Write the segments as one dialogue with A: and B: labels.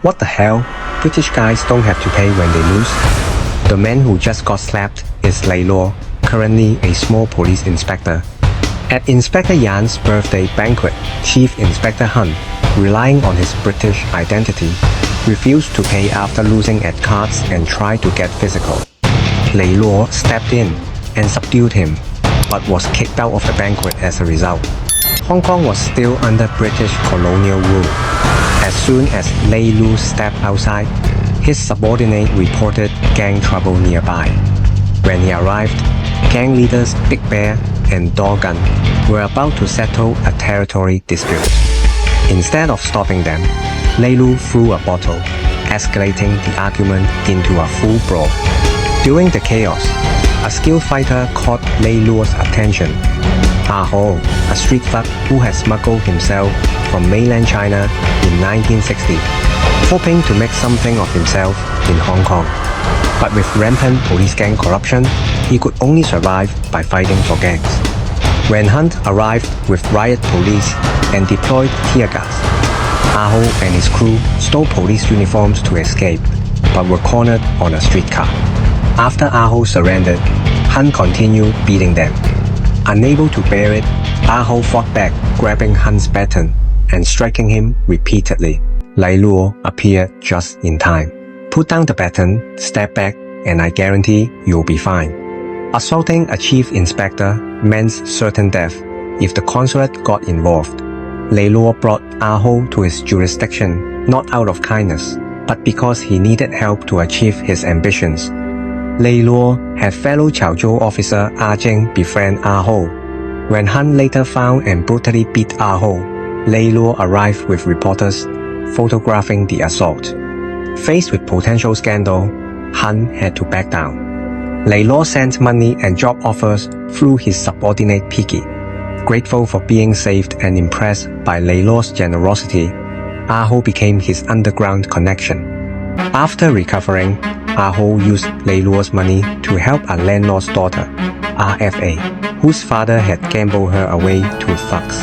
A: What the hell? British guys don't have to pay when they lose? The man who just got slapped is Lei Luo, currently a small police inspector. At Inspector Yan's birthday banquet, Chief Inspector Han, relying on his British identity, refused to pay after losing at cards and tried to get physical. Lei Luo stepped in and subdued him, but was kicked out of the banquet as a result. Hong Kong was still under British colonial rule. As soon as Lei Luo stepped outside, his subordinate reported gang trouble nearby. When he arrived, gang leaders Big Bear and Dogan were about to settle a territory dispute. Instead of stopping them, Lei Luo threw a bottle, escalating the argument into a full brawl. During the chaos, a skilled fighter caught Lei Luo's attention. Ho, a street thug who had smuggled himself from mainland China in 1960, hoping to make something of himself in Hong Kong. But with rampant police gang corruption, he could only survive by fighting for gangs. When Hunt arrived with riot police and deployed tear gas, Ho and his crew stole police uniforms to escape, but were cornered on a streetcar. After Ho surrendered, Hunt continued beating them. Unable to bear it, Ho fought back, grabbing Hunt's baton and striking him repeatedly. Lei Luo appeared just in time. Put down the baton, step back, and I guarantee you'll be fine. Assaulting a chief inspector meant certain death if the consulate got involved. Lei Luo brought Ho to his jurisdiction not out of kindness, but because he needed help to achieve his ambitions. Lei Luo had fellow Chaozhou officer Jing befriend Ho. When Han later found and brutally beat Ho, Lei Luo arrived with reporters photographing the assault. Faced with potential scandal, Han had to back down. Lei Luo sent money and job offers through his subordinate Piggy. Grateful for being saved and impressed by Lei Luo's generosity, Ho became his underground connection. After recovering, Ho used Lei Luo's money to help a landlord's daughter, RFA, whose father had gambled her away to thugs.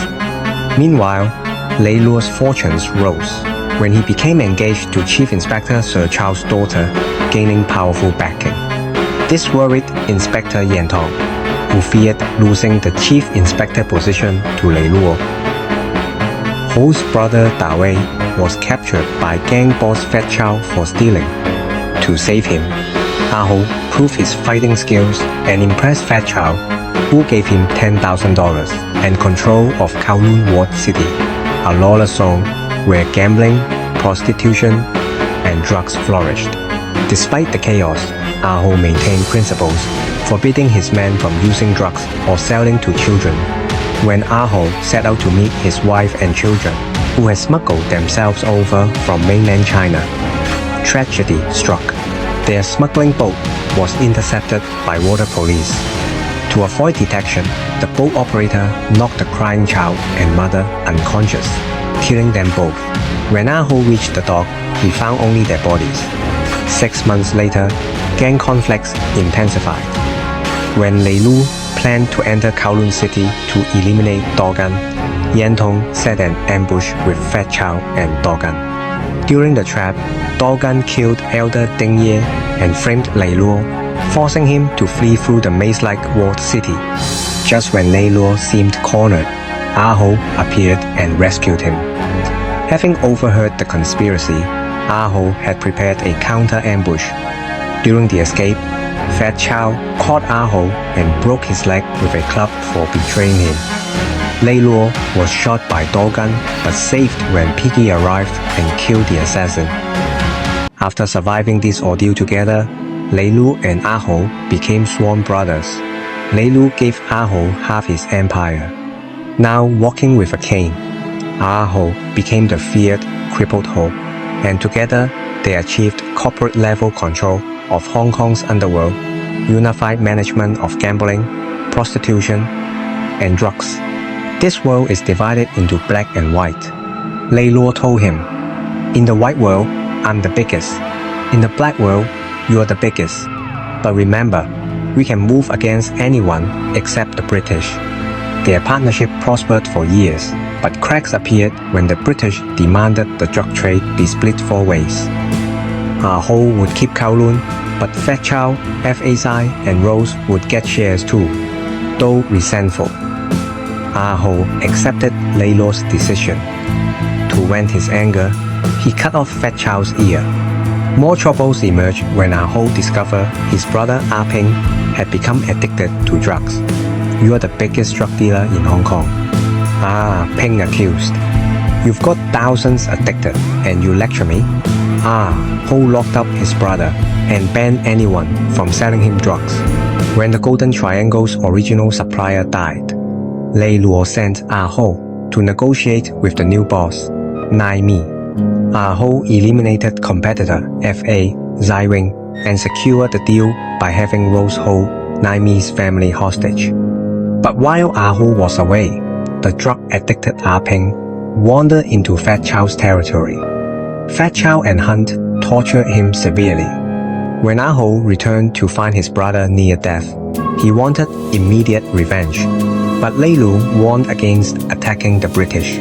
A: Meanwhile, Lei Luo's fortunes rose when he became engaged to Chief Inspector Sir Charles' daughter, gaining powerful backing. This worried Inspector Yan Tong, who feared losing the Chief Inspector position to Lei Luo. Ho's brother Da Wei was captured by gang boss Fat Chow for stealing. To save him, Ho proved his fighting skills and impressed Fat Chow, who gave him $10,000 and control of Kowloon Ward City, a lawless zone where gambling, prostitution, and drugs flourished. Despite the chaos, Ho maintained principles, forbidding his men from using drugs or selling to children. When Ho set out to meet his wife and children, who had smuggled themselves over from mainland China, tragedy struck. Their smuggling boat was intercepted by water police. To avoid detection, the boat operator knocked the crying child and mother unconscious, killing them both. When Ho reached the dock, he found only their bodies. 6 months later, gang conflicts intensified. When Lei Luo planned to enter Kowloon City to eliminate Dogan, Yan Tong set an ambush with Fat Chow and Dogan. During the trap, Dogan killed Elder Ding Ye and framed Lei Luo, forcing him to flee through the maze-like walled city. Just when Lei Luo seemed cornered, Ho appeared and rescued him. Having overheard the conspiracy, Ho had prepared a counter-ambush. During the escape, Fat Chow caught Ho and broke his leg with a club for betraying him. Lei Luo was shot by Dogan but saved when Piggy arrived and killed the assassin. After surviving this ordeal together, Lei Luo and Ho became sworn brothers. Lei Luo gave Ho half his empire. Now walking with a cane, Ho became the feared Crippled Hope, and together they achieved corporate-level control of Hong Kong's underworld, unified management of gambling, prostitution, and drugs. This world is divided into black and white. Lei Luo told him, "In the white world, I'm the biggest. In the black world, you are the biggest. But remember, we can move against anyone except the British." Their partnership prospered for years. but cracks appeared when the British demanded the drug trade be split 4 ways. Ah Ho would keep Kowloon, but Fat Chow, Fa Sai, and Rose would get shares too, though resentful. Ah Ho accepted Lei Luo's decision. To vent his anger, he cut off Fat Chow's ear. More troubles emerged when Ah Ho discovered his brother Ah Ping had become addicted to drugs. "You are the biggest drug dealer in Hong Kong." Ah, Ping accused. "You've got thousands addicted and you lecture me?" Ah Ho locked up his brother and banned anyone from selling him drugs. When the Golden Triangle's original supplier died, Lei Luo sent Ah Ho to negotiate with the new boss, Nai Mi. Ah Ho eliminated competitor Fa Zai Wing and secured the deal by having Rose hold Nai Mi's family hostage. But while Ah Ho was away, the drug-addicted Ah Ping wandered into Fat Chow's territory. Fat Chow and Hunt tortured him severely. When Ah Ho returned to find his brother near death, he wanted immediate revenge, but Lei Luo warned against attacking the British.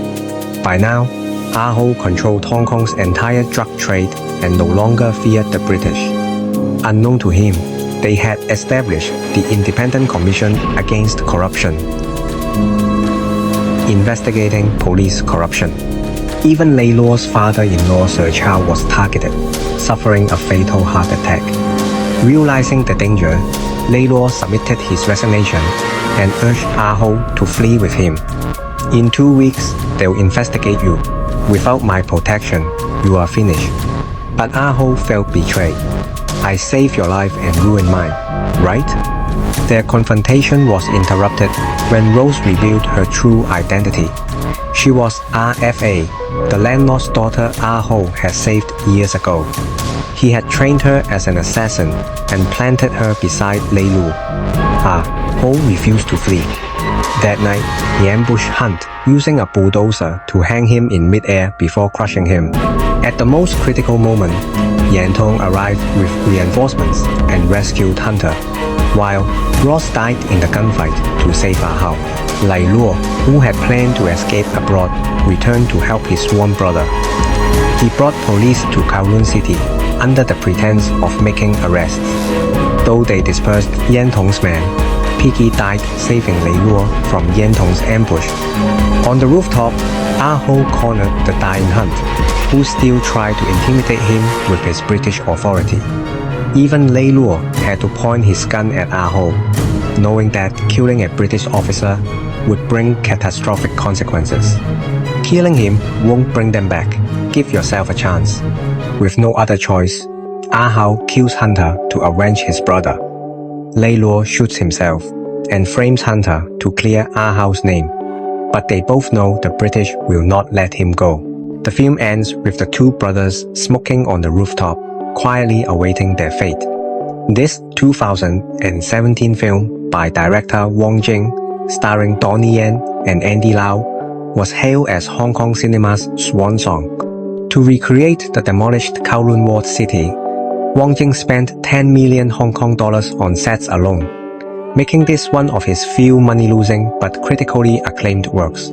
A: By now, Ah Ho controlled Hong Kong's entire drug trade and no longer feared the British. Unknown to him, they had established the Independent Commission Against Corruption, investigating police corruption. Even Lei Luo's father-in-law Sir Chow was targeted, suffering a fatal heart attack. Realizing the danger, Lei Luo submitted his resignation and urged Ah Ho to flee with him. "In 2 weeks, they'll investigate you. Without my protection, you are finished." But Ah Ho felt betrayed. "I saved your life and ruined mine, right?" Their confrontation was interrupted when Rose revealed her true identity. She was RFA, the landlord's daughter Ah Ho had saved years ago. He had trained her as an assassin and planted her beside Lei Luo. Ah Ho refused to flee. That night, he ambushed Hunt, using a bulldozer to hang him in midair before crushing him. At the most critical moment, Yan Tong arrived with reinforcements and rescued Hunter, while Ross died in the gunfight to save Ah Ho. Lei Luo, who had planned to escape abroad, returned to help his sworn brother. He brought police to Kowloon City under the pretense of making arrests. Though they dispersed Yan Tong's men, Piggy died saving Lei Luo from Yan Tong's ambush. On the rooftop, Ah Ho cornered the dying Hunt, who still tried to intimidate him with his British authority. Even Lei Luo had to point his gun at Ah Ho, knowing that killing a British officer would bring catastrophic consequences. Killing him won't bring them back. Give yourself a chance. With no other choice, Ah Ho kills Hunter to avenge his brother. Lei Luo shoots himself and frames Hunter to clear Ah Ho's name. But they both know the British will not let him go. The film ends with the two brothers smoking on the rooftop, quietly awaiting their fate. This 2017 film by director Wong Jing, starring Donnie Yen and Andy Lau, was hailed as Hong Kong cinema's swan song. To recreate the demolished Kowloon Ward City, Wong Jing spent 10 million Hong Kong dollars on sets alone, making this one of his few money-losing but critically acclaimed works.